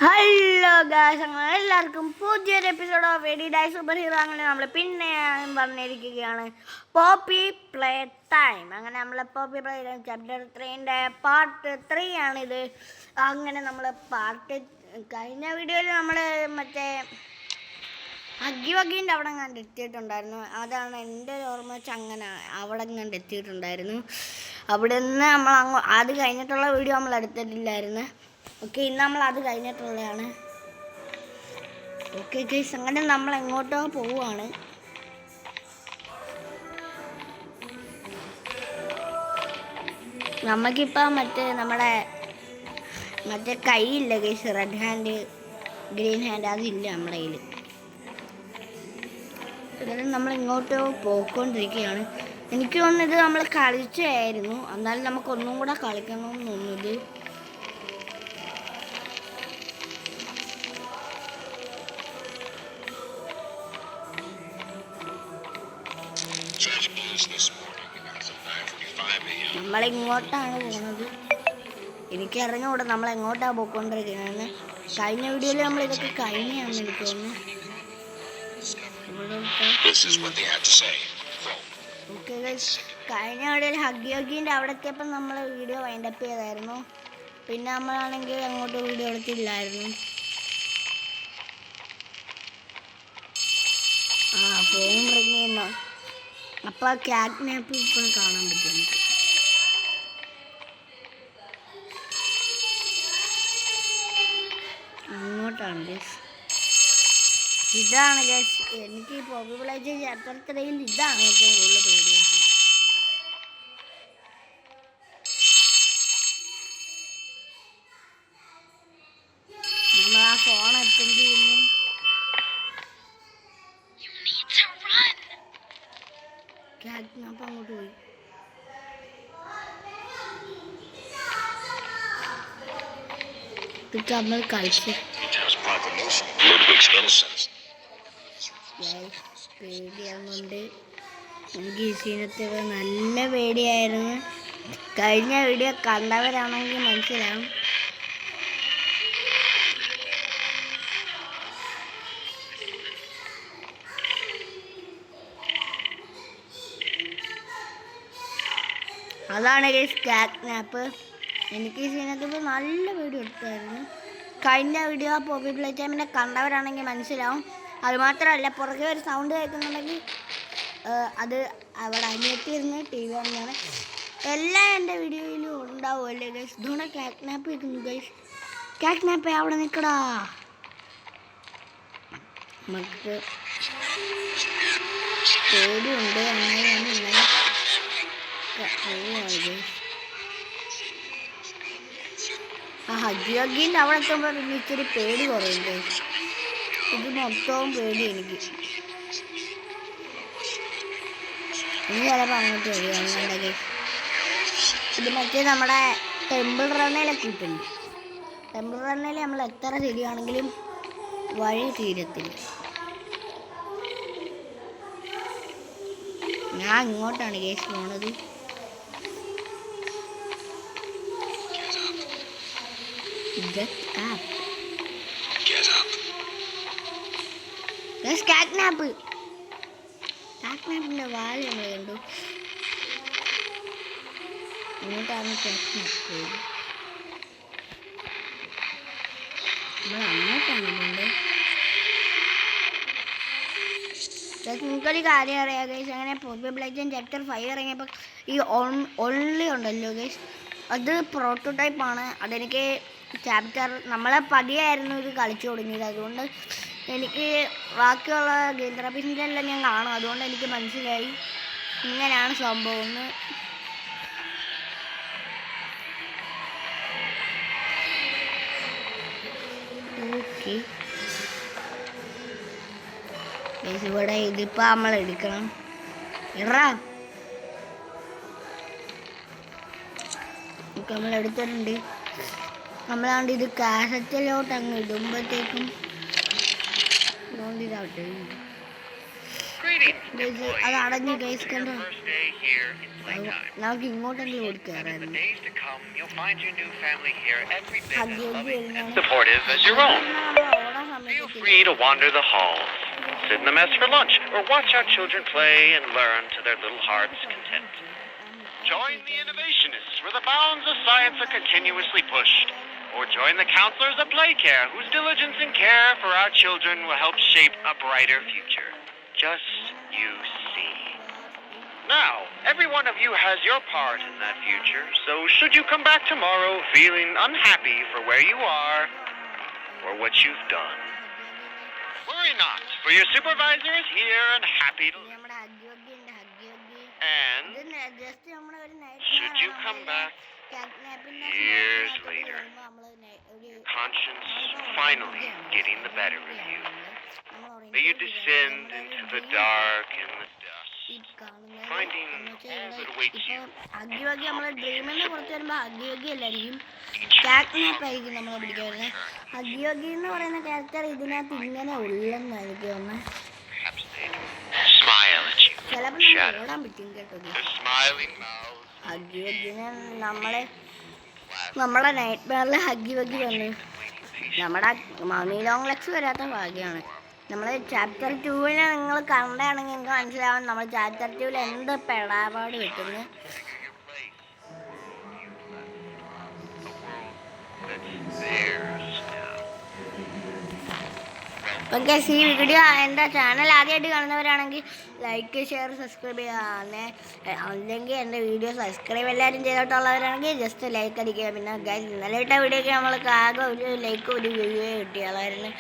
Hello guys, അങ്ങനെ എല്ലാവർക്കും പുതിയൊരു എപ്പിസോഡ് ഓഫ് എഡി ഡൈ സൂപ്പർ ഹീറോ. അങ്ങനെ നമ്മൾ പിന്നെ പറഞ്ഞിരിക്കുകയാണ് പോപ്പി പ്ലേ ടൈം. അങ്ങനെ നമ്മൾ Poppy Playtime chapter 3 part 3 ആണിത്. അങ്ങനെ നമ്മൾ കഴിഞ്ഞ വീഡിയോയിൽ നമ്മൾ മറ്റേ വഗീൻ്റെ അവിടെ കണ്ട് എത്തിയിട്ടുണ്ടായിരുന്നു. അതാണ് എൻ്റെ ഒരു ഓർമ്മ വെച്ച് അങ്ങനെ അവിടെ കണ്ട് എത്തിയിട്ടുണ്ടായിരുന്നു. അവിടെ നിന്ന് നമ്മൾ അത് കഴിഞ്ഞിട്ടുള്ള വീഡിയോ നമ്മൾ എടുത്തിട്ടില്ലായിരുന്നു. ഓക്കെ, ഇന്ന് നമ്മൾ അത് കഴിഞ്ഞിട്ടുള്ളതാണ്. ഓക്കെ ഗൈസ്, അങ്ങനെ നമ്മൾ എങ്ങോട്ടോ പോവുകയാണ്. നമുക്കിപ്പോൾ നമ്മുടെ കൈയില്ല guys, red hand green hand അതില്ല നമ്മുടെ കയ്യിൽ. അങ്ങനെ നമ്മൾ ഇങ്ങോട്ടോ പോയിക്കൊണ്ടിരിക്കുകയാണ്. എനിക്ക് തോന്നുന്നത് നമ്മൾ കളിച്ചായിരുന്നു, എന്നാലും നമുക്കൊന്നും കൂടെ കളിക്കണമെന്ന് തോന്നുന്നത്. നമ്മളിങ്ങോട്ടാണ് പോകുന്നത്. എനിക്ക് അറിഞ്ഞുകൂടെ നമ്മൾ എങ്ങോട്ടാണ് പോയിക്കൊണ്ടിരിക്കുന്നത്. കഴിഞ്ഞ വീഡിയോയിൽ നമ്മൾ ഇതൊക്കെ കഴിഞ്ഞാണെന്ന് എനിക്ക് തോന്നുന്നു. ഓക്കെ ഗൈസ്, കഴിഞ്ഞ വീഡിയോയിൽ ഹഗീൻ്റെ അവിടെ എത്തിയപ്പോൾ നമ്മൾ വീഡിയോ വൈൻഡപ്പ് ചെയ്തായിരുന്നു. പിന്നെ നമ്മളാണെങ്കിൽ അങ്ങോട്ട് വീഡിയോ എടുത്തില്ലായിരുന്നു. ഫോൺ റിങ് ചെയ്യുന്നു. അപ്പോൾ ക്യാറ്റ് നാപ്പ് ഇപ്പോൾ കാണാൻ പറ്റും നമുക്ക്. അങ്ങോട്ടാണ് ഗൈസ്, ഇതാണ് ഗൈസ് എനിക്ക് പോപ്പുലൈസ് ചാപ്റ്റർ 3 ഇതാണ് ഏറ്റവും കൂടുതൽ പേടി. നമ്മൾ ആ ഫോൺ അറ്റൻഡ് ചെയ്യുന്നു. അപ്പം അങ്ങോട്ട് പോയി. നമ്മൾ കളിച്ച് പേടിയാകുന്നുണ്ട്. എനിക്ക് ഈ സീനത്തൊക്കെ നല്ല പേടിയായിരുന്നു. കഴിഞ്ഞ വീഡിയോ കണ്ടവരാണെങ്കിൽ മനസ്സിലാവും. അതാണ് ഗൈസ് ക്യാറ്റ് നാപ്പ്. എനിക്ക് ഈ സീനത്തിൽ നല്ല വീഡിയോ എടുത്തായിരുന്നു. കഴിഞ്ഞ വീഡിയോ പോപ്പി പ്ലേ ടൈമിനെ കണ്ടവരാണെങ്കിൽ മനസ്സിലാവും. അതുമാത്രമല്ല, പുറകെ ഒരു സൗണ്ട് കേൾക്കുന്നുണ്ടെങ്കിൽ അത് അവിടെ അനിയത്തിയിരുന്ന് ടി വി തന്നെയാണ്. എല്ലാം എൻ്റെ വീഡിയോയിലും ഉണ്ടാവുമല്ലേ ഗൈസ്. ഇതുകൊണ്ട് ക്യാറ്റ് നാപ്പ് കേൾക്കുന്നു ഗൈസ്. ക്യാറ്റ് നാപ്പ് അവിടെ നിൽക്കടാ. നമുക്ക് പേടിയുണ്ട്. അങ്ങനെയാണ് ഇന്നലെ ഹഗീൻ്റെ അവിടെ എത്തുമ്പോൾ പിന്നെ ഇച്ചിരി പേടി കുറയുണ്ട്. ഇത് മൊത്തവും പേടി എനിക്ക്. ഇനി ചിലപ്പോൾ അങ്ങോട്ട് വരികയാണെന്നുണ്ടെങ്കിൽ ഇത് മറ്റേ നമ്മുടെ ടെമ്പിൾ റണ്ണയിലൊക്കെ ഇട്ടുണ്ട്. ടെമ്പിൾ റണ്ണയിൽ നമ്മൾ എത്ര ശരിയാണെങ്കിലും വഴി തീരത്തില്ല. ഞാൻ ഇങ്ങോട്ടാണ് കേസ് പോണത്. ക്യാറ്റ്നാപ്പിന്റെ വാല് നമ്മൾ കണ്ടു. ഇങ്ങോട്ടാണ് ക്യാറ്റ്നാപ്പ്. നമ്മൾ അങ്ങോട്ടാണ് പോകേണ്ടത്. നിങ്ങൾക്കൊരു കാര്യം അറിയാം ഗൈസ്, അങ്ങനെ പോപ്പി പ്ലേ ടൈം ചാപ്റ്റർ 5 ഇറങ്ങിയപ്പോൾ ഈ ഒൺലി ഉണ്ടല്ലോ ഗൈസ്, അത് പ്രോട്ടോടൈപ്പാണ്. അതെനിക്ക് ചാപ്റ്റർ നമ്മളെ പതിയായിരുന്നു ഇത് കളിച്ചു തുടങ്ങിയത്. അതുകൊണ്ട് എനിക്ക് ബാക്കിയുള്ള ഗെയിം തെറാപ്പീസിൻ്റെ എല്ലാം ഞാൻ കാണും. അതുകൊണ്ട് എനിക്ക് മനസ്സിലായി ഇങ്ങനെയാണ് സംഭവം എന്ന്. ഓക്കെ, ഇവിടെ ഇതിപ്പോൾ നമ്മൾ എടുക്കണം. നമ്മൾ എടുത്തിട്ടുണ്ട്. നമ്മളാണ്ട് ഇത് കാസറ്റിലോട്ട് അങ്ങ് ഇടുമ്പോഴത്തേക്കും ഇതാവട്ടെ. അത് അടഞ്ഞു ഗൈസ് കണ്ടോ. നമുക്ക് ഇങ്ങോട്ടെങ്കിലും ഓടിക്കാറായിരുന്നു. Feel free to wander the halls, sit in the mess for lunch, or watch our children play and learn to their little hearts' content. Join the innovationists where the bounds of science are continuously pushed. Or join the counselors of Playcare whose diligence and care for our children will help shape a brighter future. Just you see. Now, every one of you has your part in that future, so should you come back tomorrow feeling unhappy for where you are or what you've done, worry not, for your supervisor is here and happy to listen. And should you come back years later, conscience finally getting the better of you, may you descend into the dark and the dust, finding all that awaits you. ഹഗ്ഗി നമ്മളെ ഡ്രീമിനെ കുറച്ച് വരുമ്പോൾ ഹഗ്ഗി അല്ലായിരിക്കും, കാറ്റ്നാപ്പായിരിക്കും നമ്മളെ പിടിക്കാൻ വരുന്നത്. ഹഗ്ഗി എന്ന് പറയുന്ന character ഇതിനകത്ത് ഇങ്ങനെ ഉള്ളെന്നായിരിക്കും തോന്നുന്നത്. ചിലപ്പോൾ ഓടാൻ പറ്റും കേട്ടോ. ഹഗ്ഗിനെ നമ്മളെ നൈറ്റ് മെയറിൽ ഹഗ്ഗി വന്നു. നമ്മുടെ മമ്മി ലോങ് ലെഗ്സ് വരാത്ത ഭാഗ്യമാണ്. നമ്മൾ ചാപ്റ്റർ 2 നിങ്ങൾ കണ്ടാണെങ്കിൽ നിങ്ങൾക്ക് മനസ്സിലാവും നമ്മൾ ചാപ്റ്റർ 2 എന്ത് പെടാപാട് കിട്ടുന്നു. ഓക്കെ, ഈ വീഡിയോ എൻ്റെ ചാനൽ ആദ്യമായിട്ട് കാണുന്നവരാണെങ്കിൽ ലൈക്ക്, ഷെയർ, സബ്സ്ക്രൈബ് ചെയ്യുക. അല്ലെങ്കിൽ എൻ്റെ വീഡിയോ സബ്സ്ക്രൈബ് എല്ലാവരും ചെയ്തിട്ടുള്ളവരാണെങ്കിൽ ജസ്റ്റ് ലൈക്ക് അടിക്കുക. പിന്നെ ഇന്നലെ ഇട്ട വീഡിയോയ്ക്ക് നമ്മൾക്ക് ആകെ ഒരു ലൈക്ക് ഒരു വീഡിയോ കിട്ടിയുള്ളായിരുന്നു.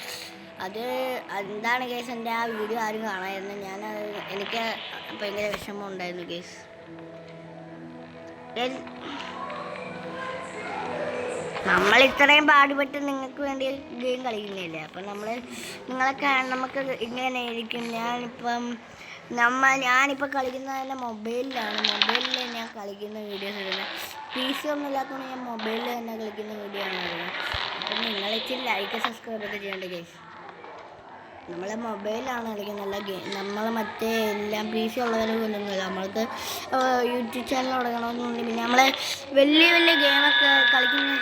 അത് എന്താണ് കേസ്, എൻ്റെ ആ വീഡിയോ ആരും കാണാമായിരുന്നു. എനിക്ക് ഭയങ്കര വിഷമം ഉണ്ടായിരുന്നു കേസ്. നമ്മൾ ഇത്രയും പാടുപെട്ട് നിങ്ങൾക്ക് വേണ്ടി ഗെയിം കളിക്കുന്നില്ലേ, അപ്പം നമുക്ക് ഇങ്ങനെ ഇരിക്കും. ഞാനിപ്പോൾ കളിക്കുന്നത് തന്നെ മൊബൈലിലാണ്. മൊബൈലിൽ ഞാൻ കളിക്കുന്ന വീഡിയോസ് ഇടുന്നത്. PC ഒന്നും ഇല്ലാത്തതുകൊണ്ട് ഞാൻ മൊബൈലിൽ തന്നെ കളിക്കുന്ന വീഡിയോ ആണ് ഇടുന്നത്. അപ്പം നിങ്ങളിച്ചിരി ലൈക്ക്, സബ്സ്ക്രൈബ് ഒക്കെ ചെയ്യേണ്ട കേസ്. നമ്മൾ മൊബൈലാണ് കളിക്കുന്നത് ഗെയിം. നമ്മൾ മറ്റേ എല്ലാം PC ഉള്ളവരൊന്നുമില്ല. നമ്മൾക്ക് യൂട്യൂബ് ചാനൽ തുടങ്ങണമെന്നുണ്ട്. പിന്നെ നമ്മൾ വലിയ വലിയ ഗെയിമൊക്കെ കളിക്കുന്ന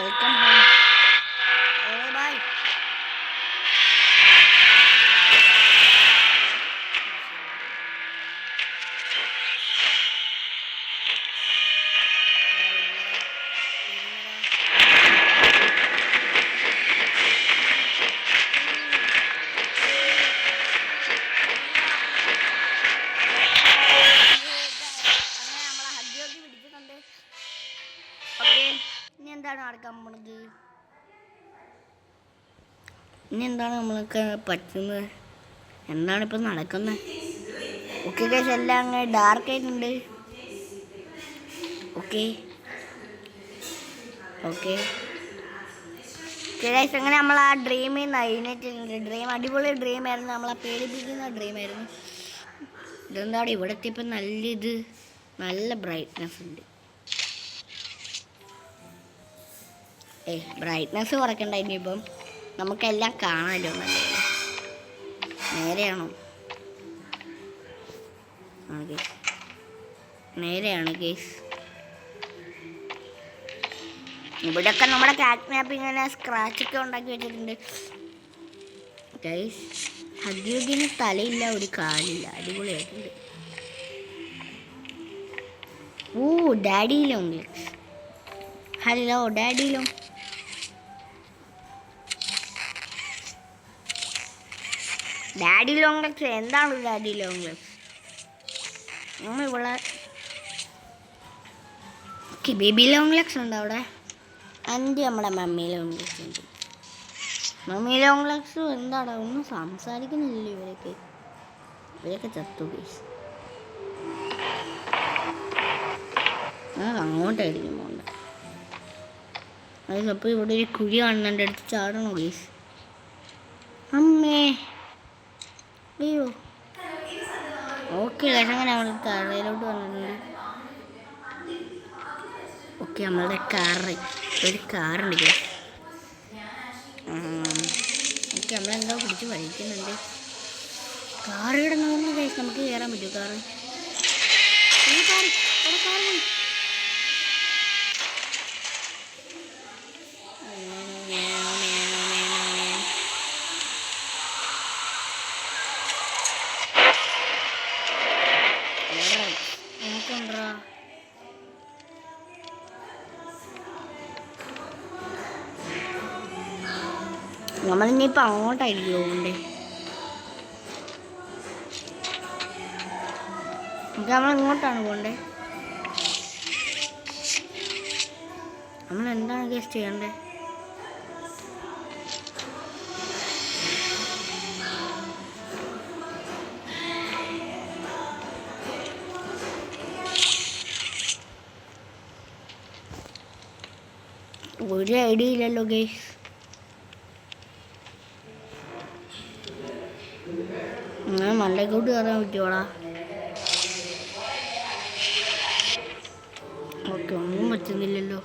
വെൽക്കം ഹോം. ബൈ. ഇനി എന്താണ് നമ്മളൊക്കെ പറ്റുന്നത്, എന്താണിപ്പോൾ നടക്കുന്നത്? ഓക്കെ ഗൈസ്, എല്ലാം അങ്ങ് ഡാർക്ക് ആയിട്ടുണ്ട്. ഓക്കെ ഗൈസ്, അങ്ങനെ നമ്മൾ ആ ഡ്രീമിൽ നിന്ന് എഴുന്നേറ്റിട്ടുണ്ട്. അടിപൊളി ഡ്രീമായിരുന്നു. നമ്മളെ പേടിപ്പിക്കുന്ന ഡ്രീമായിരുന്നു. ഇതെന്താണ് ഇവിടെ എത്തിയപ്പോൾ നല്ല ബ്രൈറ്റ്നെസ് ഉണ്ട്. ബ്രൈറ്റ്നെസ് കുറയ്ക്കണ്ട, ഇനിയിപ്പം നമുക്കെല്ലാം കാണാമല്ലോ. നല്ല നേരെയാണ് കേസ്. ഇവിടെയൊക്കെ നമ്മുടെ കാറ്റ്നാപ്പ് ഇങ്ങനെ സ്ക്രാച്ചൊക്കെ ഉണ്ടാക്കി വെച്ചിട്ടുണ്ട് ഗൈസ്. ഹഗ്ഗിന് തലയില്ല, ഒരു കാലില്ല. അടിപൊളിയായിട്ടുണ്ട്. Daddy long legs. Hello daddy long. Daddy long legs എന്താണ് ഡാഡി ലോങ് ലെഗ്സ്? നമ്മളിവിടെ ബേബി ലോങ് ലെഗ്സ് ഉണ്ട് അവിടെ. നമ്മുടെ മമ്മി ലോങ് ലെഗ്സ് ഉണ്ട്. മമ്മി ലോങ് ലെഗ്സ് എന്താണ് ഒന്നും സംസാരിക്കുന്നില്ല. ഇവരൊക്കെ ചത്തു കേസ്. അങ്ങോട്ടായിരിക്കും പോകണ്ട. അപ്പോൾ ഇവിടെ ഒരു കുഴി കാണുന്നുണ്ട്, അടുത്ത് ചാടണോ കേസ്? അമ്മേ, അയ്യോ. ഓക്കെ കേസ്, അങ്ങനെ നമ്മൾ കടയിലോട്ട് വന്നിട്ടുണ്ട്. ഓക്കെ, നമ്മളുടെ ഒരു കാറുണ്ട് കേസ്. ഓക്കെ, നമ്മളെന്തോ പിടിച്ച് വലിക്കുന്നുണ്ട്. കാറ് കിടന്നു ഗൈസ്. നമുക്ക് കയറാൻ പറ്റുമോ കാറ്? ഈ കാറ് അവിടെ കാറ് പോയി. നോക്കണ്ടാ നമ്മളിനിയിപ്പോൾ അങ്ങോട്ടായിരിക്കും പോകണ്ടേ? നമുക്ക് നമ്മൾ ഇങ്ങോട്ടാണ് പോകണ്ടേ? നമ്മൾ എന്താണ് ഗസ്റ്റ് ചെയ്യണ്ടേ? ഒരു ഐഡിയ ഇല്ലല്ലോ ഗൈസ്. അങ്ങനെ മണ്ടയ്ക്കോട്ട് കയറാൻ പറ്റുമോടാ? ഓക്കെ, ഒന്നും പറ്റുന്നില്ലല്ലോ.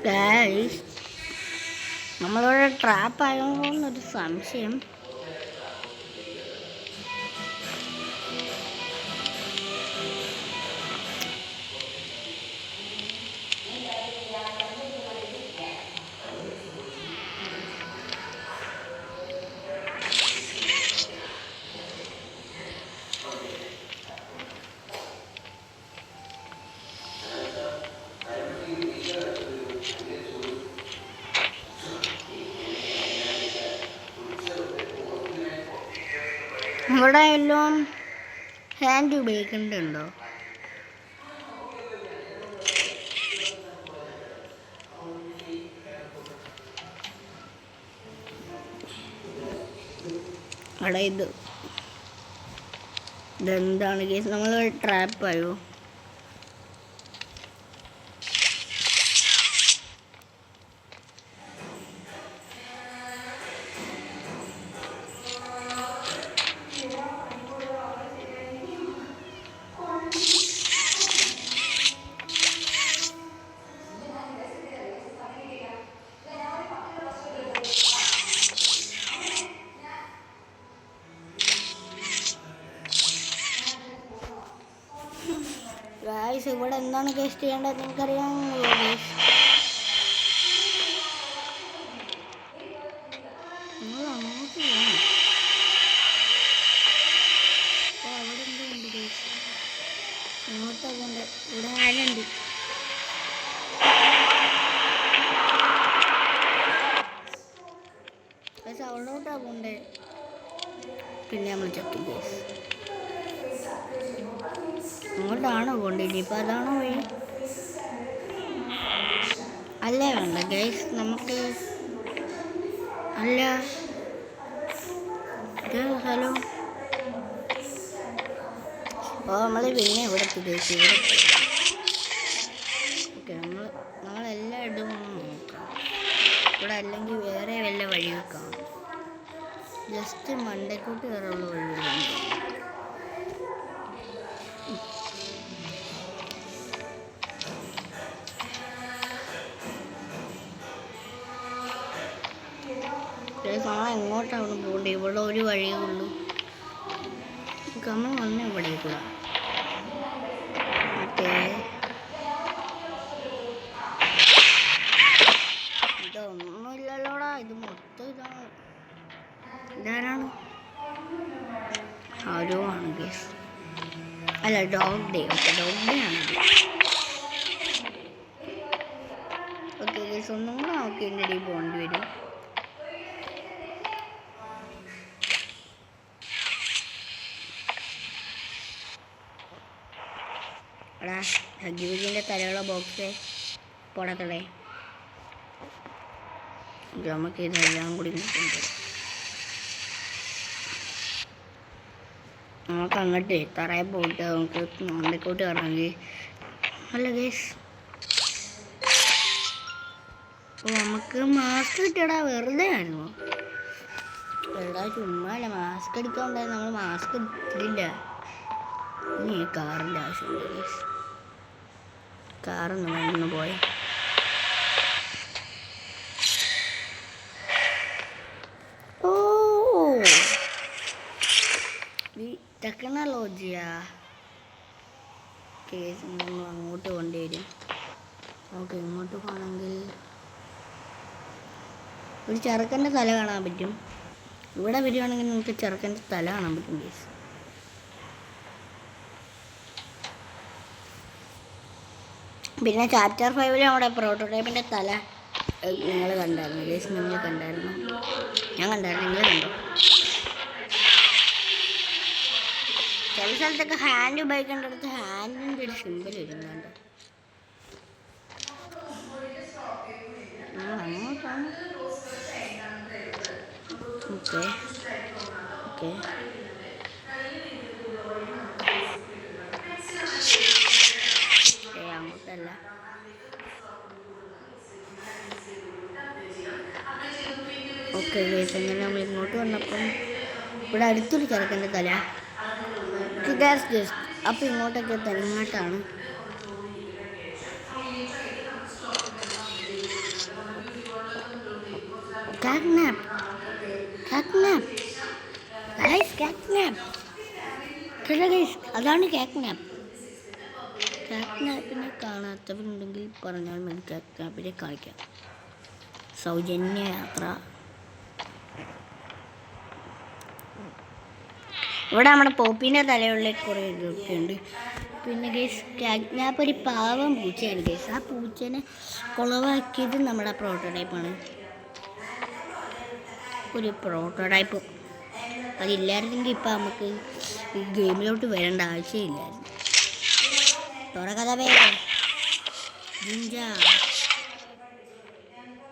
ഗൈസ്, നമ്മളിവിടെ ട്രാപ്പ് ആയോന്നൊരു സംശയം. ഇവിടെ എല്ലാം ഹാൻഡ് ഉപയോഗിക്കേണ്ടതുണ്ടോ? അവിടെ ഇതെന്താണ് കേസ്? നമ്മൾ ട്രാപ്പായോ? ഗൈസ്, ഇവിടെ എന്താണ് ഗസ്റ്റ് ചെയ്യേണ്ടത് നിങ്ങൾക്കറിയാമോ ഗൈസ്? നിങ്ങൾ അങ്ങോട്ട് പോകണം. അവിടെ എന്തുണ്ട് ഗൈസ്? അങ്ങോട്ടാ പോകണ്ടേ? ഇവിടെ ആരുണ്ട്? ഗൈസ്, അവിടോട്ടാ പോകണ്ടേ? പിന്നെ നമ്മൾ ചത്തു ഗൈസ്. അങ്ങോട്ടാണോ പോകണ്ടേ? ഇനിയിപ്പോൾ അതാണോ വഴി? അല്ലേ വേണ്ട ഗൈസ്, നമുക്ക് അല്ല ഇത് ഹലോ. അപ്പോൾ നമ്മൾ പിന്നെ ഇവിടെ എത്തി. ഓക്കെ, നമ്മളെല്ലായിടും നോക്കാം. ഇവിടെ അല്ലെങ്കിൽ വേറെ വല്ല വഴി വെക്കാം. ജസ്റ്റ് മണ്ടയ്ക്കോട്ട് കയറാനുള്ള വഴികളുണ്ട്. നമ്മൾ എങ്ങോട്ടാണ് പോകേണ്ടത്? ഇവിടെ ഒരു വഴിയേ ഉള്ളൂ. നമ്മൾ വന്ന ഇവിടെ കൂടെ. ഓക്കെ, ഇതൊന്നുമില്ലല്ലോടാ. ഇത് മൊത്തം ഇതാരാണ്? ആരോ ആണ് ഗേസ്. അല്ല, dog day. Okay, dog day ആണത്. ഓക്കെ ഗേസ്, ഒന്നും കൂടെ നമുക്ക് ഇതിൻ്റെ ഇടയിൽ പോകേണ്ടി വരും. എടാ, ഹഗിബിജിൻ്റെ തലയുള്ള ബോക്സ് പോടത്തടേ. നമുക്ക് ഇതെല്ലാം കൂടി നോക്കുന്നുണ്ട്. നമുക്ക് അങ്ങോട്ട് തറയിൽ പോയിട്ട് നമുക്ക് മണ്ടക്കോട്ട് കയറണമെങ്കിൽ അല്ല ഗേസ്. നമുക്ക് മാസ്ക് കിട്ടിയടാ, വെറുതെ ആയിരുന്നു. എടാ ചുമ്മാ അല്ല, മാസ്ക് എടുക്കാണ്ടായി, നമ്മൾ മാസ്ക് എടുത്തില്ല. ഇനി കാറിൻ്റെ ആവശ്യമുണ്ട് ഗേസ്. കാറൊന്നും വേണമെന്ന് പോയി. ഓ ഈ ടെക്നോളജിയാ കേസ് നമ്മൾ അങ്ങോട്ട് കൊണ്ടുവരും. ഓക്കെ, ഇങ്ങോട്ട് പോകണമെങ്കിൽ ഒരു ചെറുക്കൻ്റെ തല കാണാൻ പറ്റും. ഇവിടെ വരികയാണെങ്കിൽ നമുക്ക് ചെറുക്കൻ്റെ തല കാണാൻ പറ്റും കേസ്. പിന്നെ ചാപ്റ്റർ 5 നമ്മുടെ പ്രോട്ടോടൈപ്പിൻ്റെ തല നിങ്ങൾ കണ്ടായിരുന്നു കേസ്. നിങ്ങൾ കണ്ടായിരുന്നു, ഞാൻ കണ്ടായിരുന്നു, നിങ്ങൾ കണ്ടോ? ചില സ്ഥലത്തൊക്കെ ഹാൻഡ് ഉപയോഗിക്കേണ്ടടുത്ത് ഹാൻഡിൻ്റെ ഒരു സിമ്പിൾ വരുന്നുണ്ട്. അങ്ങോട്ടാണ്. ഓക്കെ ഓക്കെ, അങ്ങോട്ടല്ല. ഓക്കെ ഗൈസ്, അങ്ങനെ നമ്മൾ ഇങ്ങോട്ട് വന്നപ്പം ഇവിടെ അടുത്തൊരു ചെറുക്കൻ്റെ തല ജസ്റ്റ്. അപ്പം ഇങ്ങോട്ടൊക്കെ തലങ്ങാട്ടാണ്. Catnap. Catnap. Guys, catnap. Guys, അതാണ് catnap. catnapനെ കാണാത്തവരുണ്ടെങ്കിൽ പറഞ്ഞാൽ മതി, catnapനെ കാണിക്കാം. സൗജന്യ യാത്ര. ഇവിടെ നമ്മുടെ പോപ്പിൻ്റെ തലയുള്ള കുറേ ഇതൊക്കെ ഉണ്ട്. പിന്നെ ഗേസ്, catnap ഒരു പാവം പൂച്ചയാണ് ഗേസ്. ആ പൂച്ചനെ കുളവാക്കിയത് നമ്മുടെ പ്രോട്ടോടൈപ്പാണ്. ഒരു പ്രോട്ടോടൈപ്പ് അതില്ലായിരുന്നെങ്കിൽ ഇപ്പം നമുക്ക് ഈ ഗെയിമിലോട്ട് വരേണ്ട ആവശ്യമില്ലായിരുന്നു. തുറക്കഥവേ ജിഞ്ച.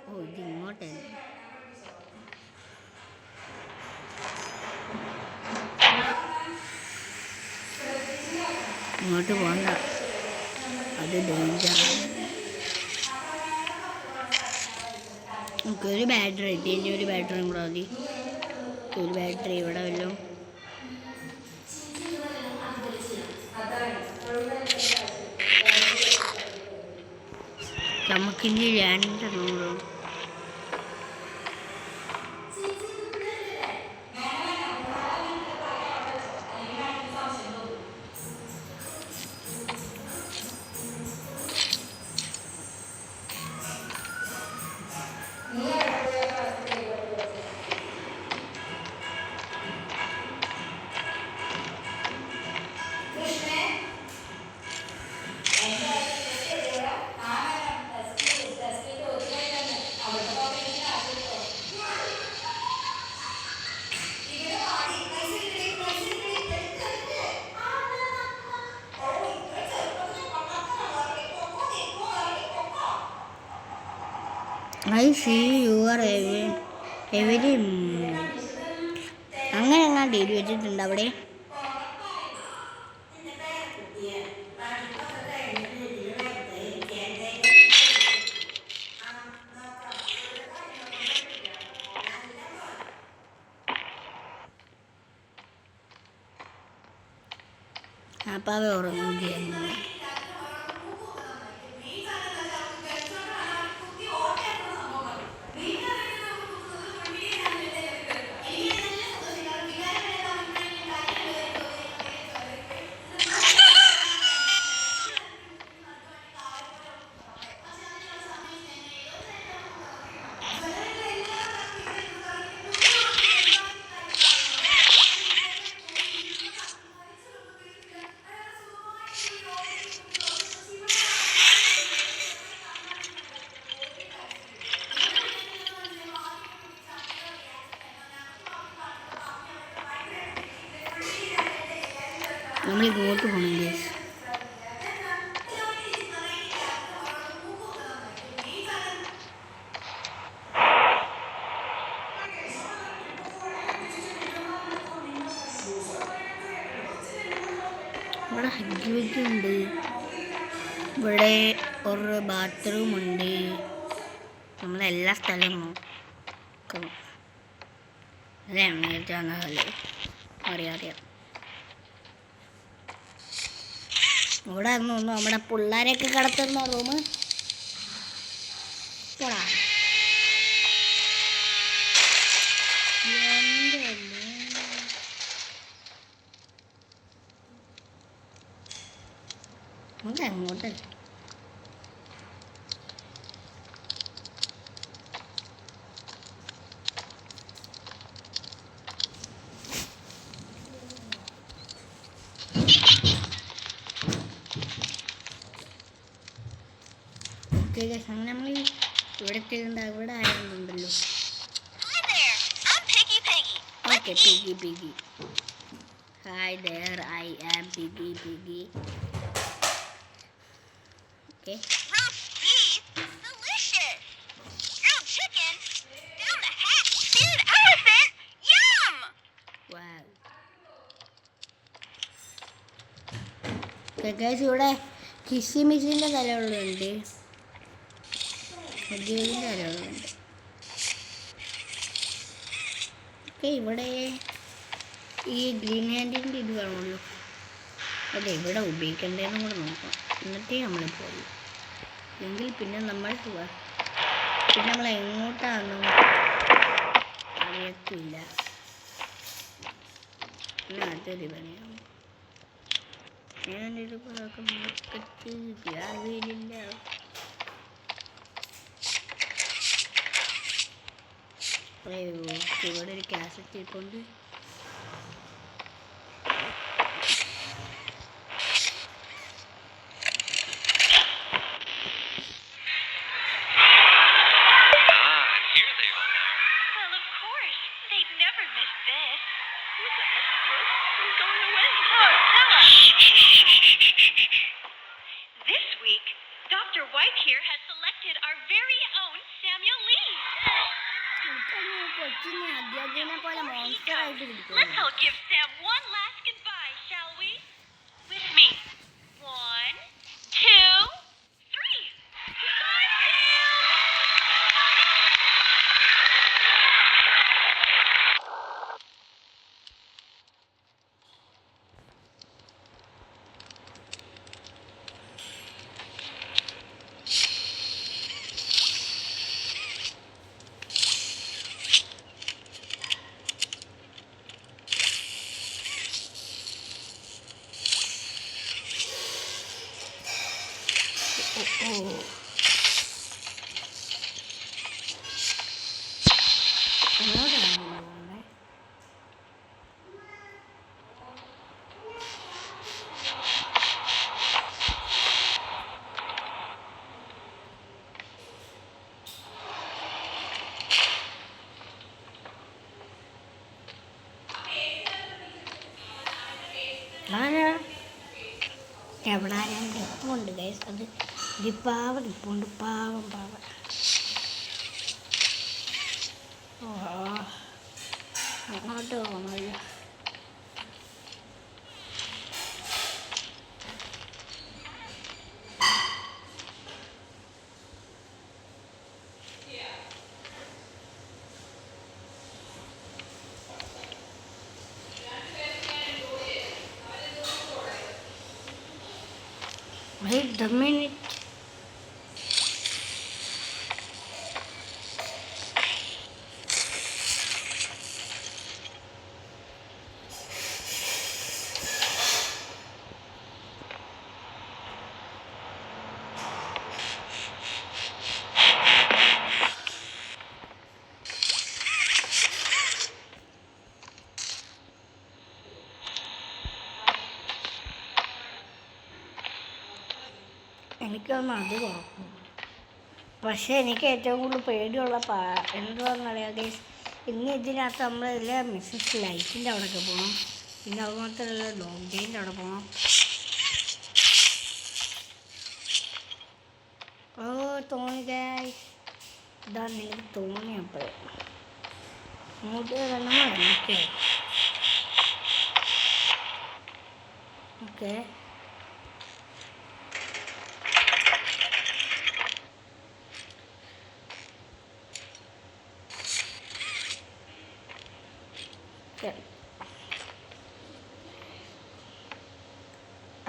ഓ, ഇത് ഇങ്ങോട്ട് ഇങ്ങോട്ട് പോകണ്ട, അത് ഡേഞ്ചറാണ്. നമുക്കൊരു ബാറ്ററി കിട്ടി, ഇനി ഒരു ബാറ്ററിയും കൂടെ മതി. ഒരു ബാറ്ററി ഇവിടെ വല്ലോ. നമുക്കിനി 2 കൂടെ. I see you are every അങ്ങനെ എങ്ങാണ്ട് എഴുതി വെച്ചിട്ടുണ്ട് അവിടെ. അപ്പം അവ ഉറങ്ങുകയായിരുന്നു. നമ്മൾ ഇങ്ങോട്ട് പോകണം ഗൈസ്. ഉണ്ട്. ഇവിടെ ഒരു ബാത്റൂം ഉണ്ട്. നമ്മളെല്ലാ സ്ഥലവും നോക്കണം. അല്ലേ അറിയാം. ഇവിടെ ആയിരുന്നു നമ്മുടെ പിള്ളേരെയൊക്കെ കിടത്തുന്ന റൂം. പോടാ. അങ്ങോട്ട് അങ്ങനെ നമ്മൾ ഇവിടെ എത്തിയിട്ടുണ്ട്. അവിടെ ആയിരുന്നുണ്ടല്ലോ. Okay Piggy. Hi there, I am Piggy. Okay. Roast beef? Delicious! Grilled chicken? Down the hatch, seared elephant? Yum! Wow. Guys, ഇവിടെ കിസിമിസിൻ്റെ തലകളുണ്ട്. ഉദ്യോഗിൻ്റെ തലകളുണ്ട്. ഓക്കെ, ഇവിടെ ഈ ഗ്രീൻ ഹാൻഡിൻ്റെ ഇത് കാണുമല്ലോ. അതെ, ഇവിടെ ഉപയോഗിക്കേണ്ടതെന്നും കൂടെ നോക്കാം. എന്നിട്ടേ നമ്മൾ പോയി. എങ്കിൽ പിന്നെ നമ്മൾ എങ്ങോട്ടാണെന്നും അറിയത്തില്ല. പിന്നെ അതൊരു പണിയാണ്. ഞാനൊരു അറിയില്ല. ഇവിടെ ഒരു കാസറ്റ് ഇരിപ്പുണ്ട്. This week, Dr. White here has selected our very own Samuel Lee. Let's all give Sam one last goodbye, shall we? With me. 1, 2, 3. Goodbye, Sam! എവിടെ ഇപ്പുണ്ട് ഗൈസ്. അത് പാവം ഇപ്പുണ്ട്. പാവം അങ്ങോട്ട് പോകണമല്ലോ. Wait a minute. എനിക്കൊന്നും അത് കുഴപ്പം. പക്ഷേ എനിക്ക് ഏറ്റവും കൂടുതൽ പേടിയുള്ള എന്താണെന്നറിയാം ഗൈസ്. ഇന്ന് ഇതിനകത്ത് നമ്മളെല്ലാം മിസ്സസ് ലൈറ്റിൻ്റെ അവിടെയൊക്കെ പോകണം. പിന്നെ അതുമാത്രമല്ല ഡോഗ് ഡേൻ്റെ അവിടെ പോകണം. തോന്നി ഗൈസ്. ഇതാണ് എനിക്ക് തോന്നിയപ്പോൾ അങ്ങോട്ട് വരണം. ഓക്കെ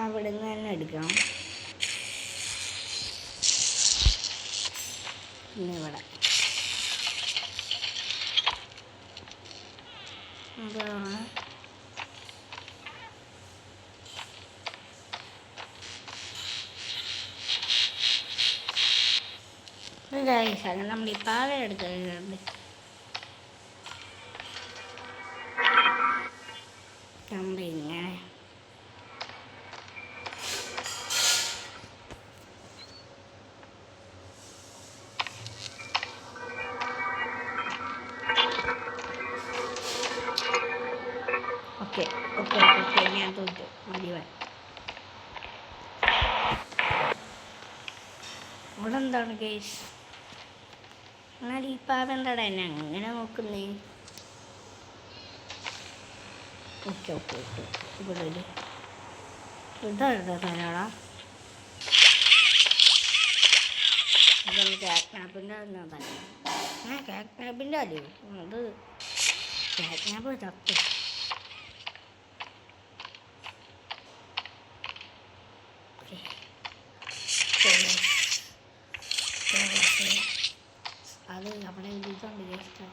അവിടെ നിന്ന് തന്നെ എടുക്കണം. പിന്നെ ഇവിടെ എന്താണ് അങ്ങനെ നമ്മൾ ഈ പാവ എടുക്കുന്നുണ്ട്. ഇങ്ങനെ ഓക്കെ ഞാൻ തോറ്റു. മതിവാൻ ഇവിടെ എന്താണ് കേസ്? എന്നാൽ ഈ പാവ എന്താടാ എന്നെ അങ്ങനെ നോക്കുന്നേ? ഓക്കെ ഇവിടെ ഇതാ തരാടാ. അതൊന്ന് കാക്നാപ്പിൻ്റെ തന്നെ. കാക്നാപ്പിൻ്റെ അല്ലേ അത്? കാക്നാപ്പ് ചത്ത്. അത് അവിടെ ഇതുണ്ട് ജസ്റ്റ്.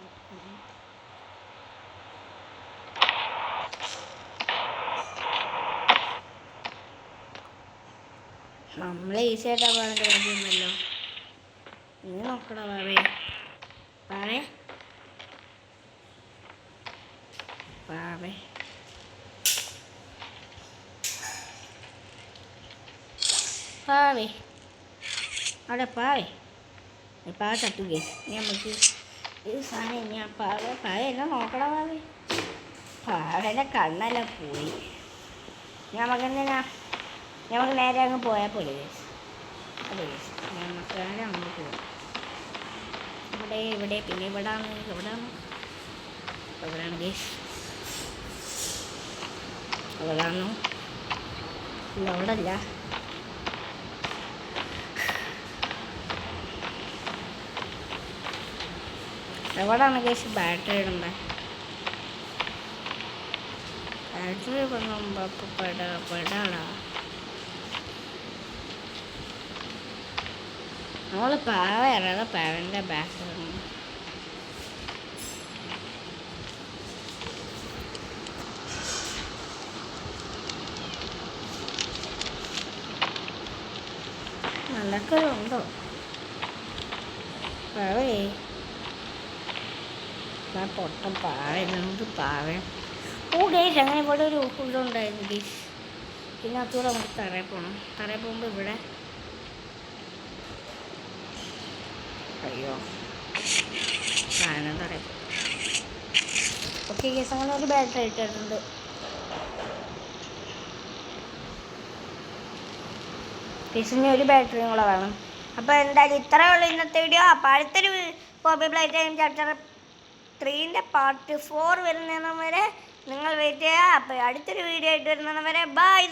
നമ്മളെ ഈസിയായിട്ടാ പറയേണ്ട കാര്യമൊന്നുമല്ലോ. നീ നോക്കടാ പാവേ. പാവേ പാവേ പാവേ അവിടെ പാവേ പാവ ചത്തു കേസ്. ഇനി നമുക്ക് ഈ സാധനം ഇനി ആ പാവ എല്ലാം നോക്കടാ പാവേ. പാവേൻ്റെ കണ്ണെല്ലാം പോയി. നമുക്ക് നേരെ അങ്ങ് പോയാൽ പോലെ കേസ്. അതെ കേസ് നമുക്ക് നേരെ അങ്ങ് പോകാം. ഇവിടെ പിന്നെ ഇവിടാണ് കേസ്. അവിടാണോ? ഇല്ല അവിടെ അല്ല. എവിടാണ് കേസ് ബാറ്ററി ഇടണ്ടേ? ബാറ്ററി പെടാടാ. നമ്മൾ പാവ ഇറങ്ങാതെ പാവൻ്റെ ബാറ്ററി ഇടണം. നല്ലൊക്കെയുണ്ടോ പാവേ? പൊട്ടം പാവ പാവ. ഗേസ് അങ്ങനെ ഇവിടെ ഒരു ഇതുണ്ടായിരുന്നു ഗേസ്. പിന്നെ അതുകൂടെ നമുക്ക് തറയിൽ പോകണം. തറയിൽ പോകുമ്പോൾ ഇവിടെ അയ്യോ സാധനം തറയിൽ. ഓക്കെ ഗേസ് അങ്ങനെ ഒരു ബാറ്ററി ഇട്ടിട്ടുണ്ട്. ഗേസിന് ഒരു ബാറ്ററിയും കൂടെ വേണം. അപ്പോൾ എന്തായാലും ഇത്രയേ ഉള്ളൂ ഇന്നത്തെ വീഡിയോ. അപ്പോൾ അടുത്തൊരു പോപ്പുലർ ടൈം ചാപ്റ്റർ 3ൻ്റെ പാർട്ട് 4 വരുന്നവരെ നിങ്ങൾ വെയിറ്റ് ചെയ്യുക. അപ്പോൾ അടുത്തൊരു വീഡിയോ ആയിട്ട് വരുന്നവരെ ബൈ.